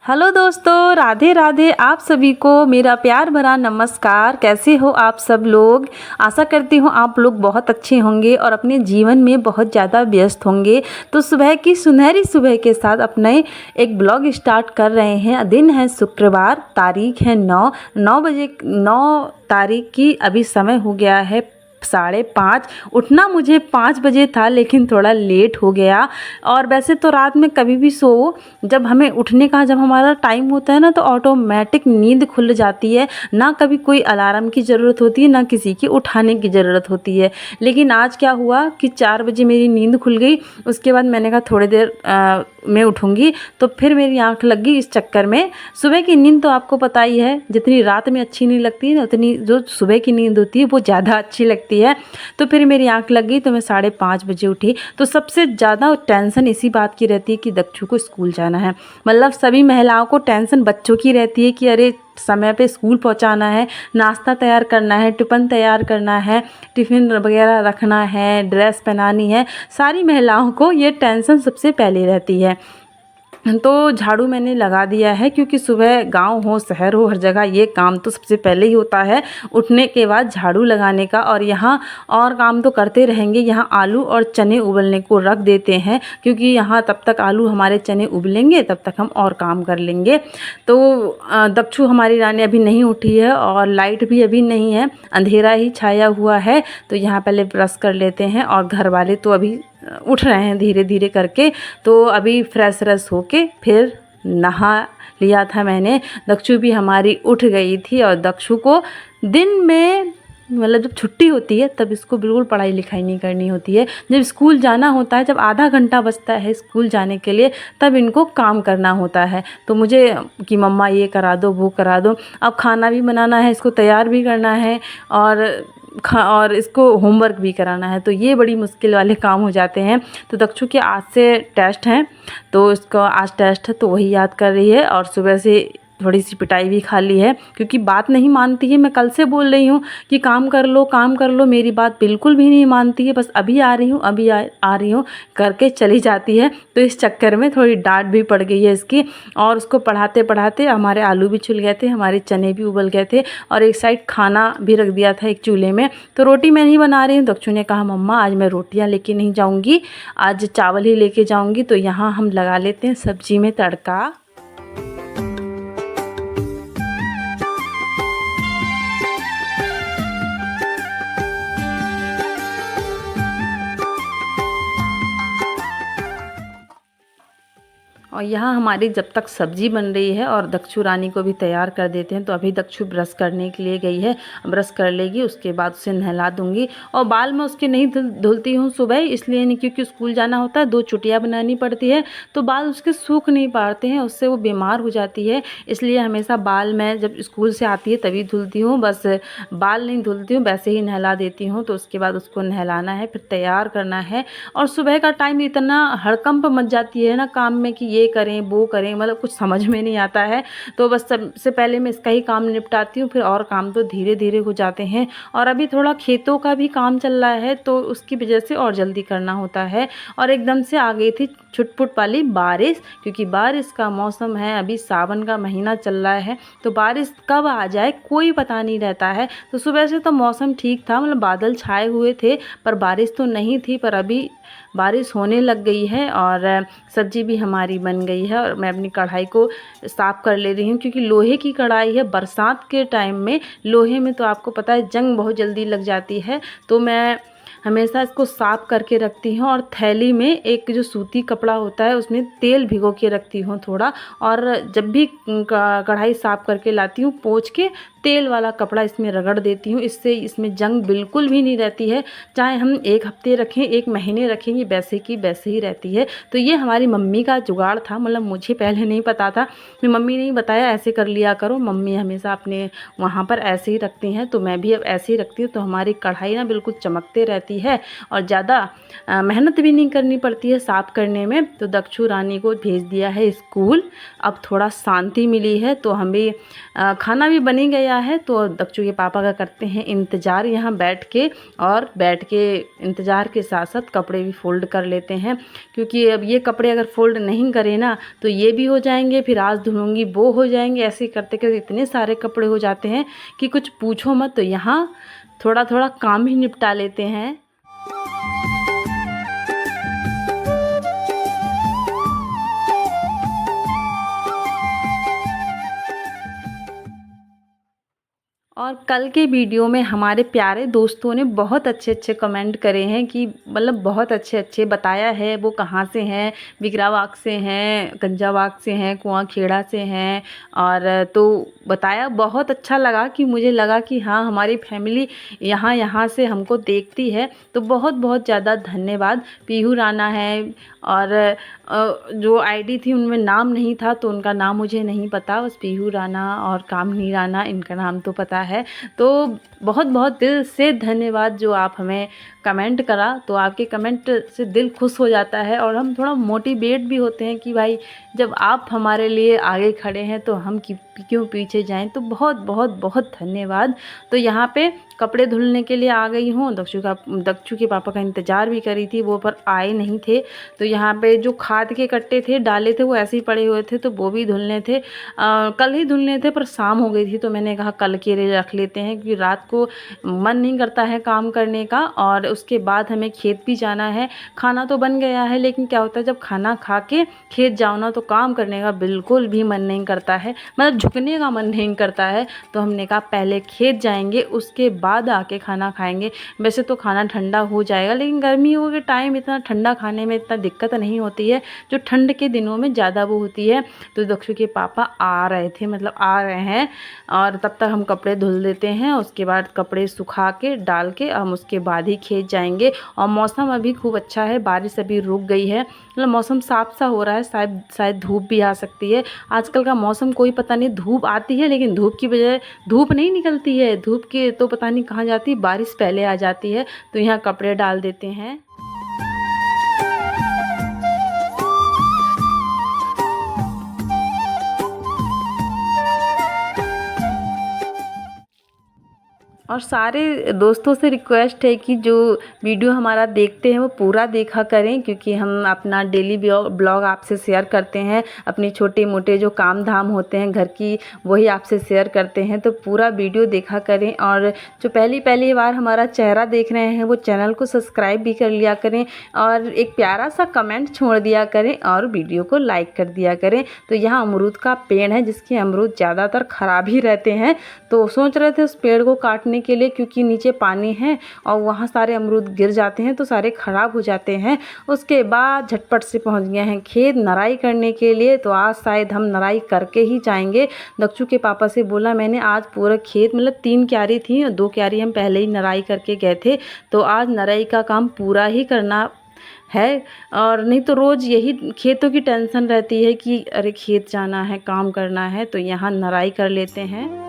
Hello दोस्तों, राधे राधे। आप सभी को मेरा प्यार भरा नमस्कार। कैसे हो आप सब लोग? आशा करती हूँ आप लोग बहुत अच्छे होंगे और अपने जीवन में बहुत ज़्यादा व्यस्त होंगे। तो सुबह की सुनहरी सुबह के साथ अपने एक ब्लॉग स्टार्ट कर रहे हैं। दिन है शुक्रवार, तारीख है 9 तारीख की। अभी समय हो गया है 5:30। उठना मुझे 5 बजे था, लेकिन थोड़ा लेट हो गया। और वैसे तो रात में कभी भी सो, जब हमें उठने का जब हमारा टाइम होता है ना, तो ऑटोमेटिक नींद खुल जाती है। ना कभी कोई अलार्म की ज़रूरत होती है, ना किसी की उठाने की ज़रूरत होती है। लेकिन आज क्या हुआ कि 4 बजे मेरी नींद खुल गई। उसके बाद मैंने कहा थोड़ी देर में उठूँगी, तो फिर मेरी आँख लग गई इस चक्कर में। सुबह की नींद तो आपको पता ही है, जितनी रात में अच्छी नहीं लगती है, उतनी जो सुबह की नींद होती है वो ज़्यादा अच्छी लगती है। तो फिर मेरी आँख लग गई, तो मैं 5:30 बजे उठी। तो सबसे ज़्यादा टेंशन इसी बात की रहती है कि दक्षु को स्कूल जाना है। मतलब सभी महिलाओं को टेंशन बच्चों की रहती है कि अरे समय पे स्कूल पहुंचाना है, नाश्ता तैयार करना है, टिफ़िन तैयार करना है, टिफ़िन वगैरह रखना है, ड्रेस पहनानी है। सारी महिलाओं को ये टेंशन सबसे पहले रहती है। तो झाड़ू मैंने लगा दिया है, क्योंकि सुबह गांव हो शहर हो, हर जगह ये काम तो सबसे पहले ही होता है, उठने के बाद झाड़ू लगाने का। और यहाँ और काम तो करते रहेंगे। यहाँ आलू और चने उबलने को रख देते हैं, क्योंकि यहाँ तब तक आलू हमारे चने उबलेंगे, तब तक हम और काम कर लेंगे। तो दक्षु हमारी रानी अभी नहीं उठी है और लाइट भी अभी नहीं है, अंधेरा ही छाया हुआ है। तो यहाँ पहले ब्रश कर लेते हैं। और घर वाले तो अभी उठ रहे हैं धीरे धीरे करके। तो अभी फ्रेश व्रेश होके फिर नहा लिया था मैंने। दक्षु भी हमारी उठ गई थी। और दक्षु को दिन में मतलब जब छुट्टी होती है तब इसको बिल्कुल पढ़ाई लिखाई नहीं करनी होती है। जब स्कूल जाना होता है, जब आधा घंटा बचता है स्कूल जाने के लिए, तब इनको काम करना होता है। तो मुझे कि मम्मा ये करा दो, वो करा दो। अब खाना भी बनाना है, इसको तैयार भी करना है, और इसको होमवर्क भी कराना है। तो ये बड़ी मुश्किल वाले काम हो जाते हैं। तो दक्षु के आज से टेस्ट हैं, तो इसका आज टेस्ट है, तो वही याद कर रही है। और सुबह से थोड़ी सी पिटाई भी खा ली है, क्योंकि बात नहीं मानती है। मैं कल से बोल रही हूँ कि काम कर लो, काम कर लो, मेरी बात बिल्कुल भी नहीं मानती है। बस अभी आ रही हूँ, अभी आ रही हूँ करके चली जाती है। तो इस चक्कर में थोड़ी डांट भी पड़ गई है इसकी। और उसको पढ़ाते पढ़ाते हमारे आलू भी छुल गए थे, हमारे चने भी उबल गए थे, और एक साइड खाना भी रख दिया था एक चूल्हे में। तो रोटी मैं नहीं बना रही हूँ। दक्षु ने कहा मम्मा आज मैं रोटियाँ लेके नहीं जाऊँगी, आज चावल ही लेके जाऊँगी। तो यहाँ हम लगा लेते हैं सब्जी में तड़का। और यहाँ हमारी जब तक सब्ज़ी बन रही है और दक्षु रानी को भी तैयार कर देते हैं। तो अभी दक्षु ब्रश करने के लिए गई है, ब्रश कर लेगी, उसके बाद उसे नहला दूँगी। और बाल मैं उसके नहीं धुलती हूँ सुबह, इसलिए नहीं क्योंकि स्कूल जाना होता है, 2 चुटियाँ बनानी पड़ती है, तो बाल उसके सूख नहीं पाते हैं, उससे वो बीमार हो जाती है। इसलिए हमेशा बाल मैं जब स्कूल से आती है तभी धुलती हूँ, बस बाल नहीं धुलती हूँ, वैसे ही नहला देती हूँ। तो उसके बाद उसको नहलाना है, फिर तैयार करना है। और सुबह का टाइम इतना हड़कंप मच जाती है ना काम में कि ये करें वो करें, मतलब कुछ समझ में नहीं आता है। तो बस सबसे पहले मैं इसका ही काम निपटाती हूँ, फिर और काम तो धीरे धीरे हो जाते हैं। और अभी थोड़ा खेतों का भी काम चल रहा है, तो उसकी वजह से और जल्दी करना होता है। और एकदम से आ गई थी छुटपुट वाली बारिश, क्योंकि बारिश का मौसम है, अभी सावन का महीना चल रहा है, तो बारिश कब आ जाए कोई पता नहीं रहता है। तो सुबह से तो मौसम ठीक था, मतलब बादल छाए हुए थे, पर बारिश तो नहीं थी। पर अभी बारिश होने लग गई है और सब्जी भी हमारी बन गई है। और मैं अपनी कढ़ाई को साफ़ कर ले रही हूँ, क्योंकि लोहे की कढ़ाई है। बरसात के टाइम में लोहे में तो आपको पता है जंग बहुत जल्दी लग जाती है। तो मैं हमेशा इसको साफ़ करके रखती हूँ और थैली में एक जो सूती कपड़ा होता है उसमें तेल भिगो के रखती हूँ थोड़ा। और जब भी कढ़ाई साफ़ करके लाती हूँ पोंछ के तेल वाला कपड़ा इसमें रगड़ देती हूँ। इससे इसमें जंग बिल्कुल भी नहीं रहती है, चाहे हम 1 हफ्ते रखें 1 महीने रखें ये वैसे की वैसे ही रहती है। तो ये हमारी मम्मी का जुगाड़ था, मतलब मुझे पहले नहीं पता था, मेरी मम्मी ने ही बताया ऐसे कर लिया करो। मम्मी हमेशा अपने वहाँ पर ऐसे ही रखती हैं तो मैं भी अब ऐसे ही रखती हूँ। तो हमारी कढ़ाई ना बिल्कुल चमकते रहती है और ज़्यादा मेहनत भी नहीं करनी पड़ती है साफ़ करने में। तो दक्षु रानी को भेज दिया है स्कूल, अब थोड़ा शांति मिली है तो हम भी खाना भी बन ही गया है। तो दक्षु के पापा का करते हैं इंतज़ार यहाँ बैठ के इंतज़ार के साथ साथ कपड़े भी फ़ोल्ड कर लेते हैं, क्योंकि अब ये कपड़े अगर फ़ोल्ड नहीं करें ना तो ये भी हो जाएंगे, फिर आज धुलूँगी वो हो जाएंगे, ऐसे करते करते इतने सारे कपड़े हो जाते हैं कि कुछ पूछो मत। तो यहाँ थोड़ा थोड़ा काम ही निपटा लेते हैं। और कल के वीडियो में हमारे प्यारे दोस्तों ने बहुत अच्छे अच्छे कमेंट करे हैं कि मतलब बहुत अच्छे अच्छे बताया है वो कहाँ से हैं, विकरावाग से हैं, गंजावाग से हैं, कुआंखेड़ा से हैं। और तो बताया बहुत अच्छा लगा कि मुझे लगा कि हाँ हमारी फैमिली यहाँ से हमको देखती है। तो बहुत बहुत ज़्यादा धन्यवाद। पीहू राणा है और जो आईडी थी उनमें नाम नहीं था तो उनका नाम मुझे नहीं पता, बस पीहू राणा और कामनी राणा इनका नाम तो पता है। तो बहुत बहुत दिल से धन्यवाद जो आप हमें कमेंट करा। तो आपके कमेंट से दिल खुश हो जाता है और हम थोड़ा मोटिवेट भी होते हैं कि भाई जब आप हमारे लिए आगे खड़े हैं तो हम क्यों पीछे जाएं। तो बहुत बहुत बहुत धन्यवाद। तो यहाँ पे कपड़े धुलने के लिए आ गई हूँ। दक्षु के पापा का इंतज़ार भी करी थी, वो पर आए नहीं थे। तो यहाँ पे जो खाद के कट्टे थे डाले थे वो ऐसे ही पड़े हुए थे तो वो भी धुलने थे। कल ही धुलने थे पर शाम हो गई थी तो मैंने कहा कल के लिए रख लेते हैं, क्योंकि रात को मन नहीं करता है काम करने का। और उसके बाद हमें खेत भी जाना है। खाना तो बन गया है लेकिन क्या होता है जब खाना खा के खेत जाओ ना तो काम करने का बिल्कुल भी मन नहीं करता है, मतलब झुकने का मन नहीं करता है। तो हमने कहा पहले खेत जाएंगे उसके बाद आके खाना खाएंगे। वैसे तो खाना ठंडा हो जाएगा लेकिन गर्मियों के टाइम इतना ठंडा खाने में इतना दिक्कत नहीं होती है, जो ठंड के दिनों में ज़्यादा वो होती है। तो दक्षु के पापा आ रहे थे, मतलब आ रहे हैं और तब तक हम कपड़े धुल देते हैं। उसके बाद कपड़े सुखा के डाल के हम उसके बाद ही खेत जाएंगे। और मौसम अभी खूब अच्छा है, बारिश अभी रुक गई है, मतलब मौसम साफ सा हो रहा है। शायद धूप भी आ सकती है। आजकल का मौसम कोई पता नहीं, धूप आती है लेकिन धूप की बजाय धूप नहीं निकलती है, धूप की तो पता नहीं कहाँ जाती, बारिश पहले आ जाती है। तो यहाँ कपड़े डाल देते हैं। और सारे दोस्तों से रिक्वेस्ट है कि जो वीडियो हमारा देखते हैं वो पूरा देखा करें, क्योंकि हम अपना डेली ब्लॉग आपसे शेयर करते हैं। अपने छोटे मोटे जो काम धाम होते हैं घर की वही आपसे शेयर करते हैं, तो पूरा वीडियो देखा करें। और जो पहली बार हमारा चेहरा देख रहे हैं वो चैनल को सब्सक्राइब भी कर लिया करें और एक प्यारा सा कमेंट छोड़ दिया करें और वीडियो को लाइक कर दिया करें। तो यहाँ अमरूद का पेड़ है जिसके अमरूद ज़्यादातर ख़राब ही रहते हैं, तो सोच रहे थे उस पेड़ को काटने के लिए, क्योंकि नीचे पानी है और वहाँ सारे अमरूद गिर जाते हैं तो सारे ख़राब हो जाते हैं। उसके बाद झटपट से पहुँच गए हैं खेत नराई करने के लिए। तो आज शायद हम नराई करके ही जाएंगे। दक्षु के पापा से बोला मैंने आज पूरा खेत, मतलब 3 क्यारी थी और 2 क्यारी हम पहले ही नराई करके गए थे, तो आज नराई का काम पूरा ही करना है। और नहीं तो रोज़ यही खेतों की टेंशन रहती है कि अरे खेत जाना है, काम करना है। तो यहाँ नराई कर लेते हैं।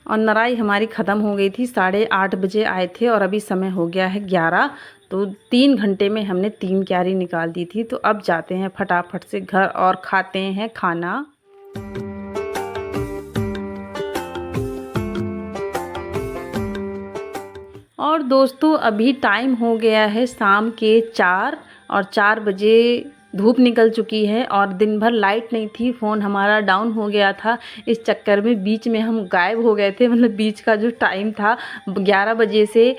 और नराई हमारी ख़त्म हो गई थी, 8:30 बजे आए थे और अभी समय हो गया है 11। तो 3 घंटे में हमने 3 क्यारी निकाल दी थी। तो अब जाते हैं फटाफट से घर और खाते हैं खाना। और दोस्तों अभी टाइम हो गया है शाम के 4 और 4 बजे धूप निकल चुकी है और दिन भर लाइट नहीं थी, फ़ोन हमारा डाउन हो गया था। इस चक्कर में बीच में हम गायब हो गए थे, मतलब बीच का जो टाइम था 11 बजे से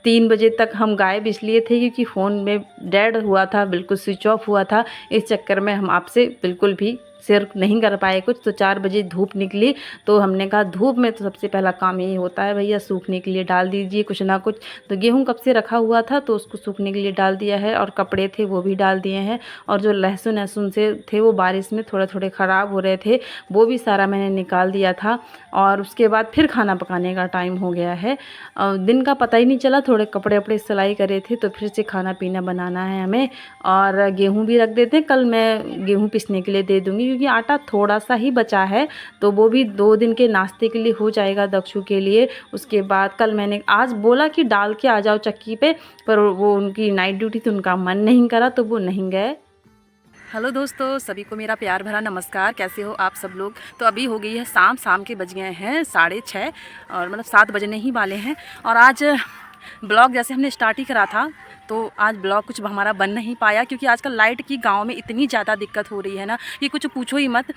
3 बजे तक हम गायब इसलिए थे क्योंकि फ़ोन में डेड हुआ था, बिल्कुल स्विच ऑफ हुआ था। इस चक्कर में हम आपसे बिल्कुल भी शेयर नहीं कर पाए कुछ, तो 4 बजे धूप निकली तो हमने कहा धूप में तो सबसे पहला काम यही होता है भैया, सूखने के लिए डाल दीजिए कुछ ना कुछ। तो गेहूँ कब से रखा हुआ था तो उसको सूखने के लिए डाल दिया है, और कपड़े थे वो भी डाल दिए हैं, और जो लहसुन से थे वो बारिश में थोड़े थोड़े ख़राब हो रहे थे, वो भी सारा मैंने निकाल दिया था। और उसके बाद फिर खाना पकाने का टाइम हो गया है। दिन का पता ही नहीं चला, थोड़े कपड़े वपड़े सिलाई करे थे, तो फिर से खाना पीना बनाना है हमें। और गेहूँ भी रख देते हैं, कल मैं गेहूँ पीसने के लिए दे दूँगी, क्योंकि आटा थोड़ा सा ही बचा है, तो वो भी 2 दिन के नाश्ते के लिए हो जाएगा दक्षु के लिए। उसके बाद कल मैंने आज बोला कि डाल के आ जाओ चक्की पे, पर वो उनकी नाइट ड्यूटी थी, उनका मन नहीं करा तो वो नहीं गए। हेलो दोस्तों, सभी को मेरा प्यार भरा नमस्कार। कैसे हो आप सब लोग। तो अभी हो गई है शाम के बज गए हैं 6:30, और मतलब 7 बजने ही वाले हैं। और आज ब्लॉग जैसे हमने स्टार्ट ही करा था, तो आज ब्लॉग कुछ हमारा बन नहीं पाया, क्योंकि आजकल लाइट की गांव में इतनी ज़्यादा दिक्कत हो रही है ना कि कुछ पूछो ही मत।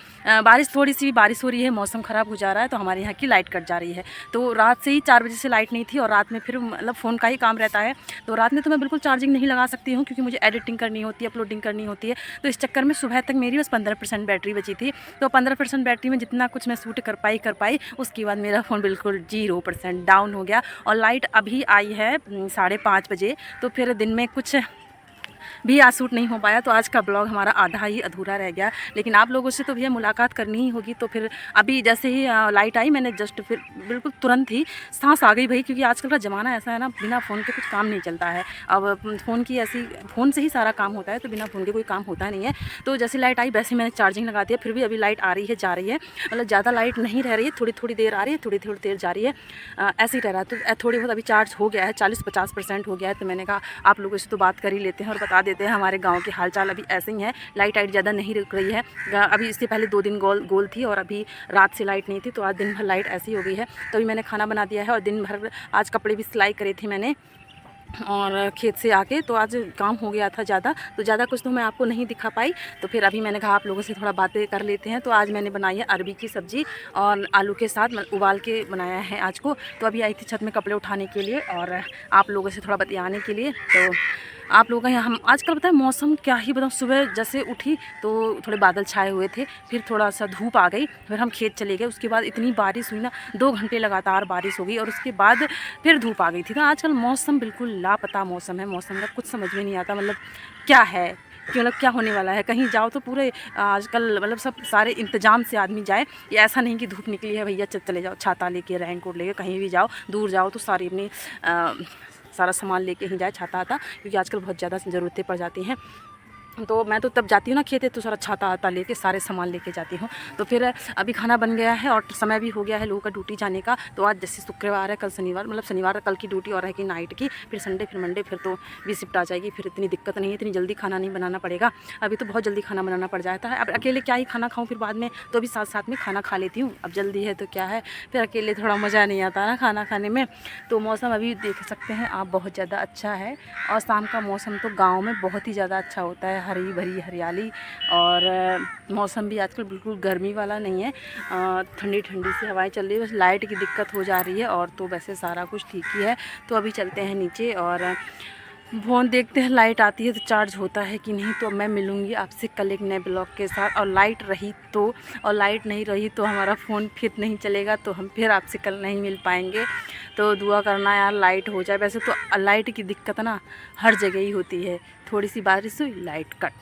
थोड़ी सी बारिश हो रही है, मौसम ख़राब हो जा रहा है, तो हमारे यहाँ की लाइट कट जा रही है। तो रात से ही 4 बजे से लाइट नहीं थी, और रात में फिर मतलब फ़ोन का ही काम रहता है, तो रात में तो मैं बिल्कुल चार्जिंग नहीं लगा सकती हूँ, क्योंकि मुझे एडिटिंग करनी होती है, अपलोडिंग करनी होती है। तो इस चक्कर में सुबह तक मेरी बस 15% बैटरी बची थी। तो 15% बैटरी में जितना कुछ मैं शूट कर पाई, उसके बाद मेरा फ़ोन बिल्कुल 0% डाउन हो गया। और लाइट अभी आई है 5:30 बजे, तो फिर दिन में कुछ भी आज शूट नहीं हो पाया, तो आज का ब्लॉग हमारा आधा ही अधूरा रह गया। लेकिन आप लोगों से तो भैया मुलाकात करनी ही होगी। तो फिर अभी जैसे ही लाइट आई, मैंने जस्ट फिर बिल्कुल तुरंत ही सांस आ गई भाई, क्योंकि आजकल का ज़माना ऐसा है ना, बिना फ़ोन के कुछ काम नहीं चलता है। अब फ़ोन से ही सारा काम होता है, तो बिना फ़ोन के कोई काम होता नहीं है। तो जैसे लाइट आई वैसे मैंने चार्जिंग लगा दिया, फिर भी अभी लाइट आ रही है जा रही है, मतलब ज़्यादा लाइट नहीं रह रही है, थोड़ी देर आ रही है, थोड़ी देर जा रही है, ऐसे ही रह रहा है। तो थोड़ी बहुत अभी चार्ज हो गया है, 40-50% हो गया है। तो मैंने कहा आप लोगों से तो बात कर ही लेते हैं और बता देते हैं हमारे गांव के हालचाल। अभी ऐसे ही है, लाइट ज़्यादा नहीं रुक रही है। अभी इससे पहले 2 दिन गोल थी, और अभी रात से लाइट नहीं थी, तो आज दिन भर लाइट ऐसी हो गई है। तो अभी मैंने खाना बना दिया है, और दिन भर आज कपड़े भी सिलाई करे थे मैंने, और खेत से आके तो आज काम हो गया था ज़्यादा, तो ज़्यादा कुछ तो मैं आपको नहीं दिखा पाई। तो फिर अभी मैंने कहा आप लोगों से थोड़ा बातें कर लेते हैं। तो आज मैंने बनाई है अरबी की सब्ज़ी, और आलू के साथ उबाल के बनाया है आज को। तो अभी आई थी छत में कपड़े उठाने के लिए, और आप लोगों से थोड़ा बतियाने के लिए। तो आप लोगों का यहाँ हम आजकल पता है मौसम क्या ही बताऊँ, सुबह जैसे उठी तो थोड़े बादल छाए हुए थे, फिर थोड़ा सा धूप आ गई, फिर हम खेत चले गए। उसके बाद इतनी बारिश हुई ना, 2 घंटे लगातार बारिश हो गई, और उसके बाद फिर धूप आ गई थी। ना आजकल मौसम बिल्कुल लापता मौसम है, मौसम का कुछ समझ में नहीं आता, मतलब क्या है कि मतलब क्या होने वाला है। कहीं जाओ तो पूरे आजकल मतलब सब सारे इंतजाम से आदमी जाए। ये ऐसा नहीं कि धूप निकली है भैया चले जाओ छाता लेके, रेनकोट लेके, कहीं भी जाओ, दूर जाओ तो सारी अपनी सारा सामान लेके ही जाए, छाता आता, क्योंकि आजकल बहुत ज़्यादा ज़रूरतें पड़ जाती हैं। तो मैं तो तब जाती हूँ ना खेत, तो सारा छाता आता लेके सारे सामान लेके जाती हूँ। तो फिर अभी खाना बन गया है, और समय भी हो गया है लोगों का ड्यूटी जाने का। तो आज जैसे शुक्रवार है, कल शनिवार, मतलब शनिवार कल की ड्यूटी और रहेगी नाइट की, फिर संडे, फिर मंडे, फिर तो भी शिफ्ट आ जाएगी। फिर इतनी दिक्कत नहीं है, इतनी जल्दी खाना नहीं बनाना पड़ेगा। अभी तो बहुत जल्दी खाना बनाना पड़ जाता है। अब अकेले क्या ही खाना खाऊँ फिर बाद में, तो अभी साथ में खाना खा लेती हूँ। अब जल्दी है तो क्या है, फिर अकेले थोड़ा मज़ा नहीं आता ना खाना खाने में। तो मौसम अभी देख सकते हैं आप, बहुत ज़्यादा अच्छा है, और शाम का मौसम तो गाँव में बहुत ही ज़्यादा अच्छा होता है, हरी भरी हरियाली, और मौसम भी आजकल बिल्कुल गर्मी वाला नहीं है, ठंडी सी हवाएं चल रही है। बस लाइट की दिक्कत हो जा रही है, और तो वैसे सारा कुछ ठीक ही है। तो अभी चलते हैं नीचे और फ़ोन देखते हैं, लाइट आती है तो चार्ज होता है कि नहीं। तो मैं मिलूँगी आपसे कल एक नए ब्लॉग के साथ, और लाइट रही तो, और लाइट नहीं रही तो हमारा फ़ोन फिर नहीं चलेगा, तो हम फिर आपसे कल नहीं मिल पाएंगे। तो दुआ करना यार लाइट हो जाए। वैसे तो लाइट की दिक्कत ना हर जगह ही होती है, थोड़ी सी बारिश हुई लाइट कट,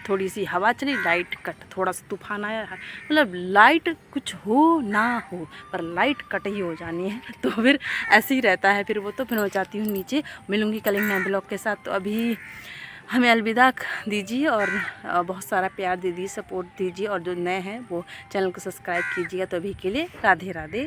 थोड़ी सी हवा चली लाइट कट, थोड़ा सा तूफान आया, मतलब लाइट कुछ हो ना हो पर लाइट कट ही हो जानी है। तो फिर ऐसे ही रहता है। फिर तो मैं जाती हूँ नीचे, मिलूँगी कल एक नए ब्लॉग के साथ। तो अभी हमें अलविदा दीजिए, और बहुत सारा प्यार दे दीजिए, सपोर्ट दीजिए, और जो नए हैं वो चैनल को सब्सक्राइब कीजिएगा। तो अभी के लिए राधे राधे।